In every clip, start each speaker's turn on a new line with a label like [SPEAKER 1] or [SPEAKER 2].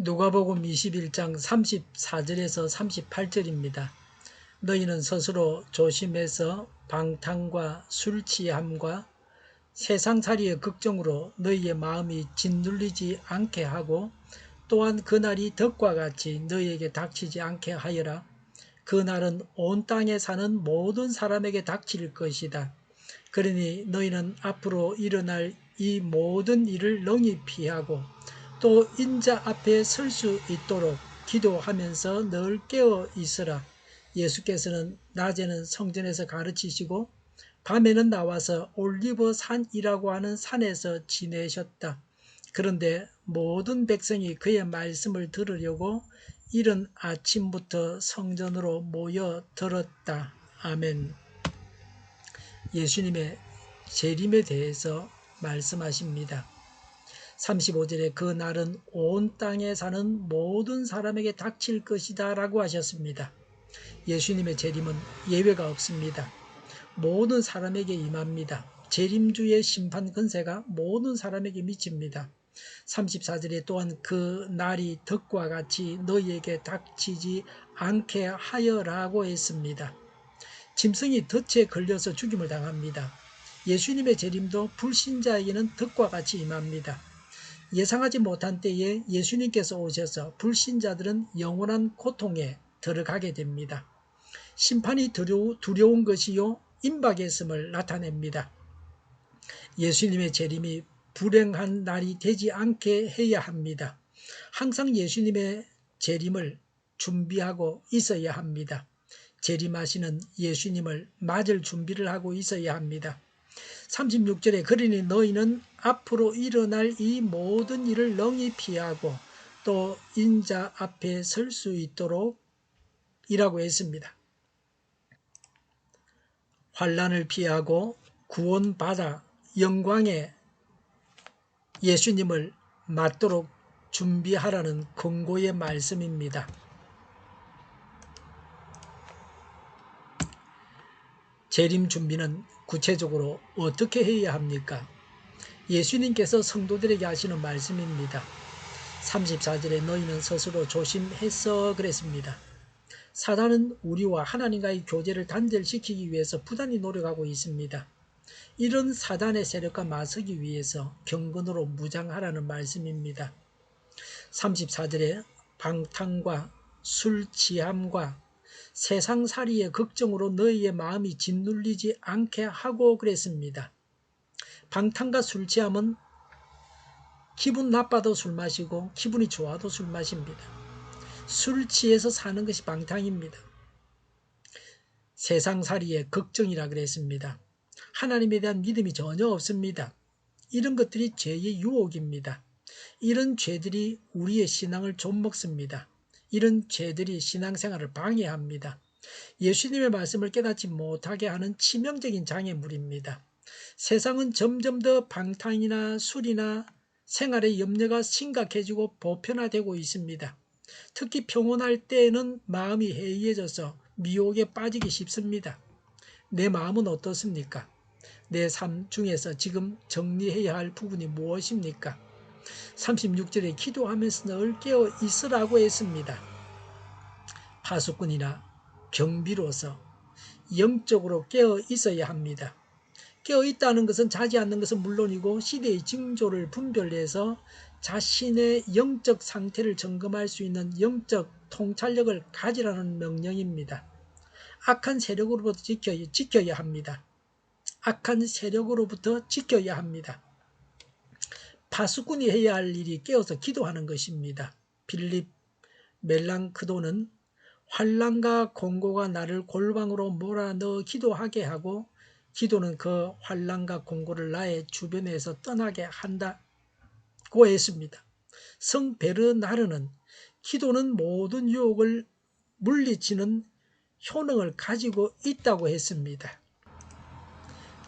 [SPEAKER 1] 누가복음 21장 34절에서 38절입니다. 너희는 스스로 조심해서 방탕과 술 취함과 세상살이의 걱정으로 너희의 마음이 짓눌리지 않게 하고 또한 그날이 덕과 같이 너희에게 닥치지 않게 하여라. 그날은 온 땅에 사는 모든 사람에게 닥칠 것이다. 그러니 너희는 앞으로 일어날 이 모든 일을 능히 피하고 또 인자 앞에 설 수 있도록 기도하면서 늘 깨어 있으라. 예수께서는 낮에는 성전에서 가르치시고 밤에는 나와서 올리브 산이라고 하는 산에서 지내셨다. 그런데 모든 백성이 그의 말씀을 들으려고 이른 아침부터 성전으로 모여들었다. 아멘. 예수님의 재림에 대해서 말씀하십니다. 35절에 그 날은 온 땅에 사는 모든 사람에게 닥칠 것이다 라고 하셨습니다. 예수님의 재림은 예외가 없습니다. 모든 사람에게 임합니다. 재림주의 심판 권세가 모든 사람에게 미칩니다. 34절에 또한 그 날이 덕과 같이 너희에게 닥치지 않게 하여라고 했습니다. 짐승이 덫에 걸려서 죽임을 당합니다. 예수님의 재림도 불신자에게는 덕과 같이 임합니다. 예상하지 못한 때에 예수님께서 오셔서 불신자들은 영원한 고통에 들어가게 됩니다. 심판이 두려운 것이요 임박했음을 나타냅니다. 예수님의 재림이 불행한 날이 되지 않게 해야 합니다. 항상 예수님의 재림을 준비하고 있어야 합니다. 재림하시는 예수님을 맞을 준비를 하고 있어야 합니다. 36절에 그러니 너희는 앞으로 일어날 이 모든 일을 능히 피하고 또 인자 앞에 설 수 있도록 이라고 했습니다. 환난을 피하고 구원받아 영광의 예수님을 맞도록 준비하라는 권고의 말씀입니다. 재림 준비는 구체적으로 어떻게 해야 합니까? 예수님께서 성도들에게 하시는 말씀입니다. 34절에 너희는 스스로 조심해서 그랬습니다. 사단은 우리와 하나님과의 교제를 단절시키기 위해서 부단히 노력하고 있습니다. 이런 사단의 세력과 맞서기 위해서 경건으로 무장하라는 말씀입니다. 34절에 방탕과 술 취함과 세상살이의 걱정으로 너희의 마음이 짓눌리지 않게 하고 그랬습니다. 방탕과 술 취함은 기분 나빠도 술 마시고 기분이 좋아도 술 마십니다. 술 취해서 사는 것이 방탕입니다. 세상살이의 걱정이라 그랬습니다. 하나님에 대한 믿음이 전혀 없습니다. 이런 것들이 죄의 유혹입니다. 이런 죄들이 우리의 신앙을 좀먹습니다. 이런 죄들이 신앙생활을 방해합니다. 예수님의 말씀을 깨닫지 못하게 하는 치명적인 장애물입니다. 세상은 점점 더 방탕이나 술이나 생활의 염려가 심각해지고 보편화되고 있습니다. 특히 평온할 때에는 마음이 해이해져서 미혹에 빠지기 쉽습니다. 내 마음은 어떻습니까? 내 삶 중에서 지금 정리해야 할 부분이 무엇입니까? 36절에 기도하면서 늘 깨어 있으라고 했습니다. 파수꾼이나 경비로서 영적으로 깨어 있어야 합니다. 깨어 있다는 것은 자지 않는 것은 물론이고 시대의 징조를 분별해서 자신의 영적 상태를 점검할 수 있는 영적 통찰력을 가지라는 명령입니다. 악한 세력으로부터 지켜야 합니다. 악한 세력으로부터 지켜야 합니다. 파수꾼이 해야 할 일이 깨어서 기도하는 것입니다. 빌립 멜랑크도는 환난과 공고가 나를 골방으로 몰아넣어 기도하게 하고 기도는 그 환난과 공고를 나의 주변에서 떠나게 한다고 했습니다. 성 베르나르는 기도는 모든 유혹을 물리치는 효능을 가지고 있다고 했습니다.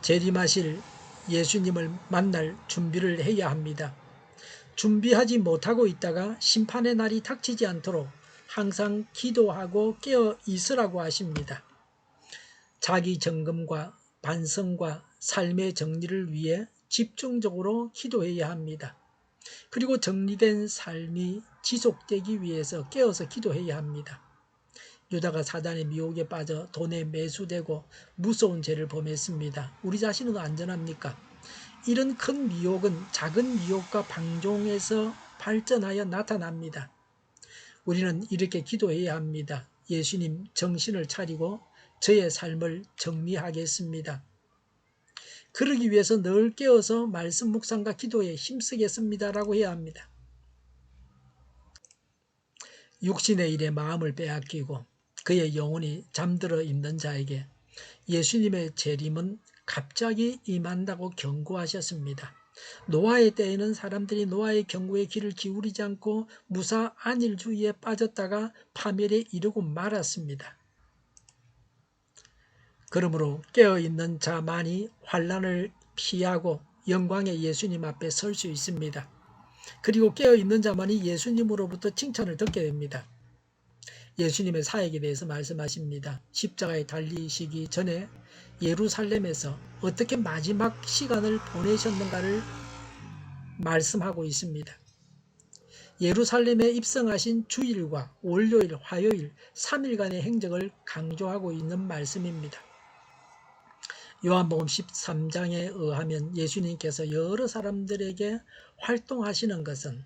[SPEAKER 1] 재림하실 예수님을 만날 준비를 해야 합니다. 준비하지 못하고 있다가 심판의 날이 닥치지 않도록 항상 기도하고 깨어 있으라고 하십니다. 자기 점검과 반성과 삶의 정리를 위해 집중적으로 기도해야 합니다. 그리고 정리된 삶이 지속되기 위해서 깨어서 기도해야 합니다. 유다가 사단의 미혹에 빠져 돈에 매수되고 무서운 죄를 범했습니다. 우리 자신은 안전합니까? 이런 큰 미혹은 작은 미혹과 방종에서 발전하여 나타납니다. 우리는 이렇게 기도해야 합니다. 예수님, 정신을 차리고 저의 삶을 정리하겠습니다. 그러기 위해서 늘 깨어서 말씀 묵상과 기도에 힘쓰겠습니다라고 해야 합니다. 육신의 일에 마음을 빼앗기고 그의 영혼이 잠들어 있는 자에게 예수님의 재림은 갑자기 임한다고 경고하셨습니다. 노아의 때에는 사람들이 노아의 경고에 귀를 기울이지 않고 무사 안일주의에 빠졌다가 파멸에 이르고 말았습니다. 그러므로 깨어있는 자만이 환난을 피하고 영광의 예수님 앞에 설 수 있습니다. 그리고 깨어있는 자만이 예수님으로부터 칭찬을 듣게 됩니다. 예수님의 사역에 대해서 말씀하십니다. 십자가에 달리시기 전에 예루살렘에서 어떻게 마지막 시간을 보내셨는가를 말씀하고 있습니다. 예루살렘에 입성하신 주일과 월요일, 화요일 3일간의 행적을 강조하고 있는 말씀입니다. 요한복음 13장에 의하면 예수님께서 여러 사람들에게 활동하시는 것은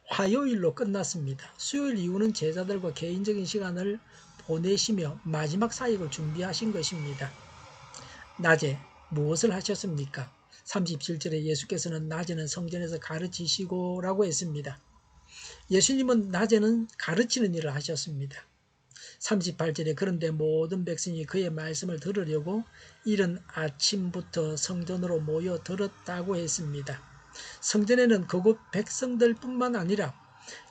[SPEAKER 1] 화요일로 끝났습니다. 수요일 이후는 제자들과 개인적인 시간을 보내시며 마지막 사역을 준비하신 것입니다. 낮에 무엇을 하셨습니까? 37절에 예수께서는 낮에는 성전에서 가르치시고 라고 했습니다. 예수님은 낮에는 가르치는 일을 하셨습니다. 38절에 그런데 모든 백성이 그의 말씀을 들으려고 이른 아침부터 성전으로 모여 들었다고 했습니다. 성전에는 그곳 백성들뿐만 아니라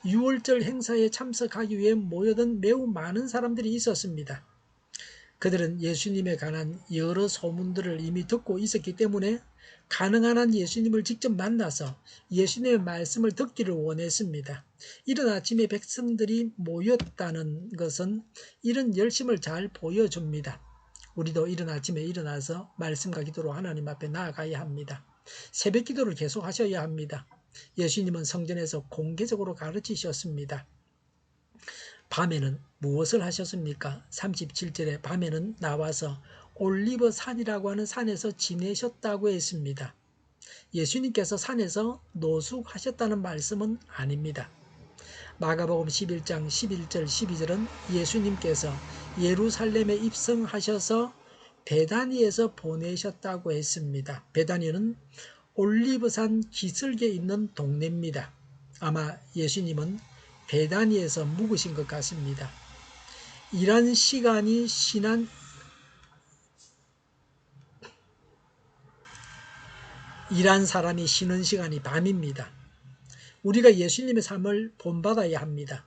[SPEAKER 1] 유월절 행사에 참석하기 위해 모여든 매우 많은 사람들이 있었습니다. 그들은 예수님에 관한 여러 소문들을 이미 듣고 있었기 때문에 가능한 한 예수님을 직접 만나서 예수님의 말씀을 듣기를 원했습니다. 이른 아침에 백성들이 모였다는 것은 이런 열심을 잘 보여줍니다. 우리도 이른 아침에 일어나서 말씀과 기도로 하나님 앞에 나아가야 합니다. 새벽 기도를 계속 하셔야 합니다. 예수님은 성전에서 공개적으로 가르치셨습니다. 밤에는 무엇을 하셨습니까? 37절에 밤에는 나와서 올리브 산이라고 하는 산에서 지내셨다고 했습니다. 예수님께서 산에서 노숙하셨다는 말씀은 아닙니다. 마가복음 11장 11절 12절은 예수님께서 예루살렘에 입성하셔서 베다니에서 보내셨다고 했습니다. 베다니는 올리브산 기슭에 있는 동네입니다. 아마 예수님은 베다니에서 묵으신 것 같습니다. 일한 시간이 일한 사람이 쉬는 시간이 밤입니다. 우리가 예수님의 삶을 본받아야 합니다.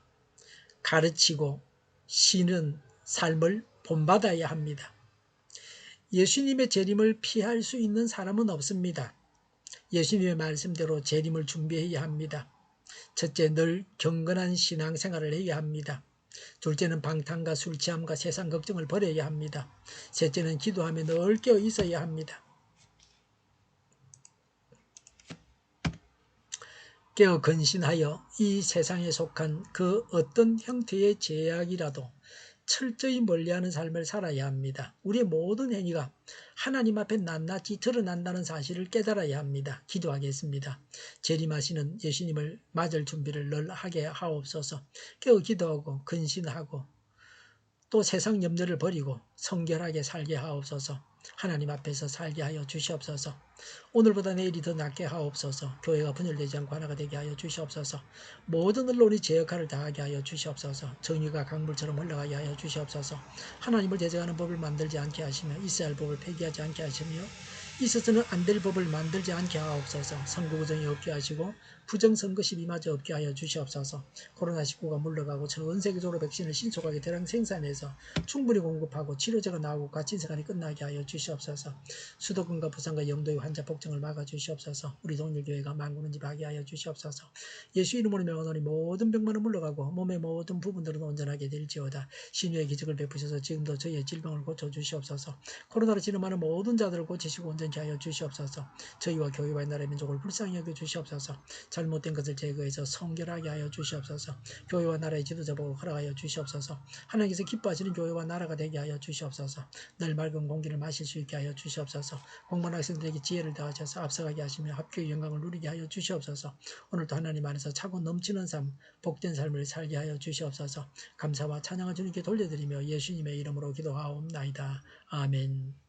[SPEAKER 1] 가르치고 쉬는 삶을 본받아야 합니다. 예수님의 재림을 피할 수 있는 사람은 없습니다. 예수님의 말씀대로 재림을 준비해야 합니다. 첫째, 늘 경건한 신앙생활을 해야 합니다. 둘째는 방탕과 술 취함과 세상 걱정을 버려야 합니다. 셋째는 기도하며 늘 깨어 있어야 합니다. 깨어 근신하여 이 세상에 속한 그 어떤 형태의 죄악이라도 철저히 멀리하는 삶을 살아야 합니다. 우리의 모든 행위가 하나님 앞에 낱낱이 드러난다는 사실을 깨달아야 합니다. 기도하겠습니다. 재림하시는 예수님을 맞을 준비를 늘 하게 하옵소서. 깨어 기도하고 근신하고 또 세상 염려를 버리고 성결하게 살게 하옵소서. 하나님 앞에서 살게 하여 주시옵소서. 오늘보다 내일이 더 낫게 하옵소서. 교회가 분열되지 않고 하나가 되게 하여 주시옵소서. 모든 언론이 제 역할을 다하게 하여 주시옵소서. 정의가 강물처럼 흘러가게 하여 주시옵소서. 하나님을 대적하는 법을 만들지 않게 하시며 있어야 할 법을 폐기하지 않게 하시며 있어서는 안 될 법을 만들지 않게 하옵소서. 선거구정이 없게 하시고 부정선거시 임하지 없게 하여 주시옵소서. 코로나19가 물러가고 전 세계적으로 백신을 신속하게 대량 생산해서 충분히 공급하고 치료제가 나오고 갇힌 시간이 끝나게 하여 주시옵소서. 수도권과 부산과 영도의 환자 폭증을 막아주시옵소서. 우리 동일교회가 만군을 지하게 하여 주시옵소서. 예수 이름으로 명하노니 모든 병만은 물러가고 몸의 모든 부분들은 온전하게 될지어다. 신유의 기적을 베푸셔서 지금도 저희의 질병을 고쳐주시옵소서. 코로나로 진음하는 모든 자들을 고치시고 온전케 하여 주시옵소서. 저희와 교회와 나라의 민족을 불쌍히 여겨 주시옵소서. 잘못된 것을 제거해서 성결하게 하여 주시옵소서. 교회와 나라의 지도자복을 허락하여 주시옵소서. 하나님께서 기뻐하시는 교회와 나라가 되게 하여 주시옵소서. 늘 맑은 공기를 마실 수 있게 하여 주시옵소서. 공부하는 학생들에게 지혜를 더하셔서 앞서가게 하시며 합격의 영광을 누리게 하여 주시옵소서. 오늘도 하나님 안에서 차고 넘치는 삶, 복된 삶을 살게 하여 주시옵소서. 감사와 찬양을 주님께 돌려드리며 예수님의 이름으로 기도하옵나이다. 아멘.